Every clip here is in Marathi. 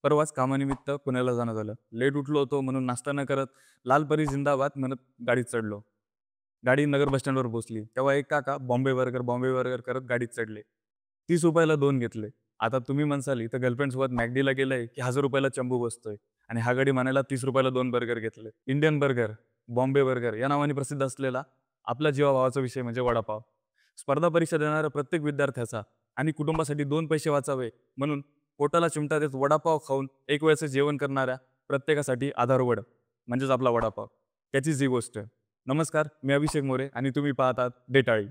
परवाच कामानिमित्त पुण्याला जाणं झालं. लेट उठलो होतो म्हणून नाश्ता न करत लाल परी जिंदाबाद म्हणत गाडीत चढलो. गाडी नगर बस स्टँडवर पोहोचली. तेव्हा एक काका बॉम्बे बर्गर करत गाडीत चढले. ₹30 ला 2 घेतले. आता तुम्ही म्हणसाल इथं गर्लफ्रेंडसोबत मॅकडीला गेलंय की ₹1000 चंबू बसतोय आणि हा गडी म्हणायला ₹30 ला 2 बर्गर घेतले. इंडियन बर्गर, बॉम्बे बर्गर या नावाने प्रसिद्ध असलेला आपला जीवाभावाचा विषय म्हणजे वडापाव. स्पर्धा परीक्षा देणाऱ्या प्रत्येक विद्यार्थ्याचा आणि कुटुंबासाठी 2 पैसे वाचावे म्हणून पोटाला चिमटा देत वडापाव खाऊन एक वेळचं जेवण करणाऱ्या प्रत्येकासाठी आधारवड म्हणजेच आपला वडापाव. त्याचीच ही गोष्ट. नमस्कार, मी अभिषेक मोरे आणि तुम्ही पाहत आहात डेटाळी.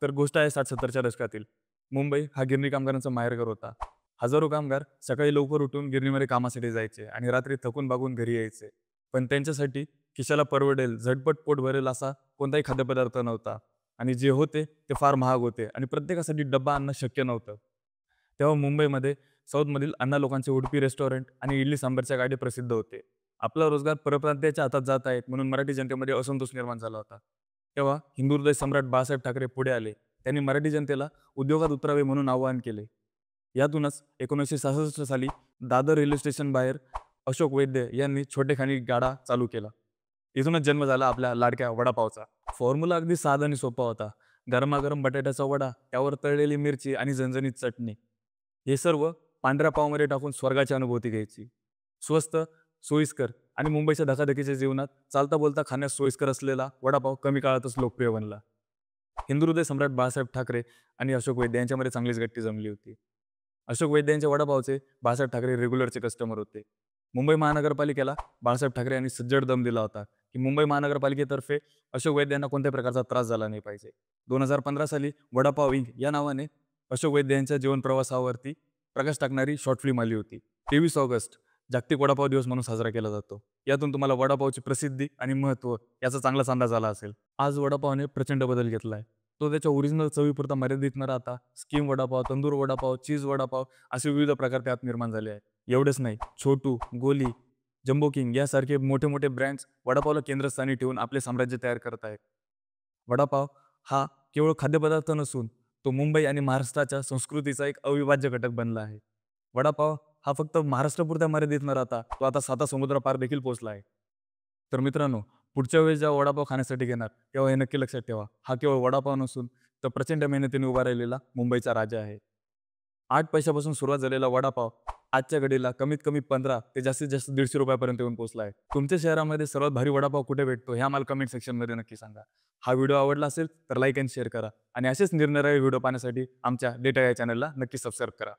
तर गोष्ट आहे 60-70च्या दशकातील. मुंबई हा गिरणी कामगारांचा माहेरघर होता. हजारो कामगार सकाळी लवकर उठून गिरणीमध्ये कामासाठी जायचे आणि रात्री थकून बागून घरी यायचे. पण त्यांच्यासाठी खिशाला परवडेल, झटपट पोट भरेल असा कोणताही खाद्यपदार्थ नव्हता आणि जे होते ते फार महाग होते आणि प्रत्येकासाठी डब्बा आणणं शक्य नव्हतं. तेव्हा मुंबईमध्ये साऊथमधील अण्णा लोकांचे उडपी रेस्टॉरंट आणि इडली सांबारच्या गाडी प्रसिद्ध होते. आपला रोजगार परप्रांतीयाच्या हातात जात आहेत म्हणून मराठी जनतेमध्ये असंतोष निर्माण झाला होता. तेव्हा हिंदू हृदय सम्राट बाळासाहेब ठाकरे पुढे आले. त्यांनी मराठी जनतेला उद्योगात उतरावे म्हणून आवाहन केले. यातूनच 1966 साली दादर रेल्वे स्टेशन बाहेर अशोक वैद्य यांनी छोटेखानी गाडा चालू केला. इथूनच जन्म झाला आपल्या लाडक्या वडापावचा. फॉर्म्युला अगदी साधा आणि सोपा होता. गरमागरम बटाट्याचा वडा, त्यावर तळलेली मिरची आणि झणझणीत चटणी. हे सर्व पांढऱ्या पावमध्ये टाकून स्वर्गाची अनुभूती घ्यायची. स्वस्त, सोयीस्कर आणि मुंबईच्या धकाधकीच्या जीवनात चालता बोलता खाण्यास सोयीस्कर असलेला वडापाव कमी काळातच लोकप्रिय बनला. हिंदू हृदय सम्राट बाळासाहेब ठाकरे आणि अशोक वैद्य यांच्यामध्ये चांगलीच गट्टी जमली होती. अशोक वैद्य यांच्या वडापावचे बाळासाहेब ठाकरे रेग्युलरचे कस्टमर होते. मुंबई महानगरपालिकेला बाळासाहेब ठाकरे यांनी सज्जड दम दिला होता की मुंबई महानगरपालिकेतर्फे अशोक वैद्य यांना कोणत्याही प्रकारचा त्रास झाला नाही पाहिजे. 2015 साली वडापाव इंक या नावाने अशोक वैद्य यांच्या जीवन प्रवासावरती प्रकाश टाकणारी शॉर्ट फिल्म आली होती. 23 ऑगस्ट जागतिक वडापाव दिवस म्हणून साजरा केला जातो. यातून तुम्हाला वडापावची प्रसिद्धी आणि महत्त्व याचा चांगलाच अंदाज आला असेल. आज वडापावने प्रचंड बदल घेतलाय. तो त्याच्या ओरिजिनल चवीपुरता मर्यादित न राहता स्कीम वडापाव, तंदूर वडापाव, चीज वडापाव असे विविध प्रकार त्यात निर्माण झाले आहेत. एवढेच नाही, छोटू, गोली, जम्बो किंग यासारखे मोठे मोठे ब्रँड्स वडापावला केंद्रस्थानी ठेवून आपले साम्राज्य तयार करत आहेत. वडापाव हा केवळ खाद्यपदार्थ नसून तो मुंबई आणि महाराष्ट्राच्या संस्कृतीचा एक अविभाज्य घटक बनला आहे. वडापाव हा फक्त महाराष्ट्रापुरता मर्यादित न राहता तो आता 7 समुद्रापार देखील पोहोचला आहे. तर मित्रांनो, पुढच्या वेळेस जेव्हा वडापाव खाण्यासाठी घेणार तेव्हा हे नक्की लक्षात ठेवा. हा केवळ वडापाव नसून तर प्रचंड मेहनतीने उभा राहिलेला मुंबईचा राजा आहे. 8 पैशापासून सुरुवात झालेला वडापाव आजच्या घडीला कमीत कमी 15 ते जास्तीत जास्त ₹150 पर्यंत येऊन पोहोचला आहे. तुमच्या शहरामध्ये सर्वात भारी वडापाव कुठे भेटतो हे आम्हाला कमेंट सेक्शनमध्ये नक्की सांगा. हा व्हिडिओ आवडला असेल तर लाईक आणि शेअर करा आणि असेच निरनिराळे व्हिडिओ पाहण्यासाठी आमच्या डेटा या चॅनलला नक्की सबस्क्राईब करा.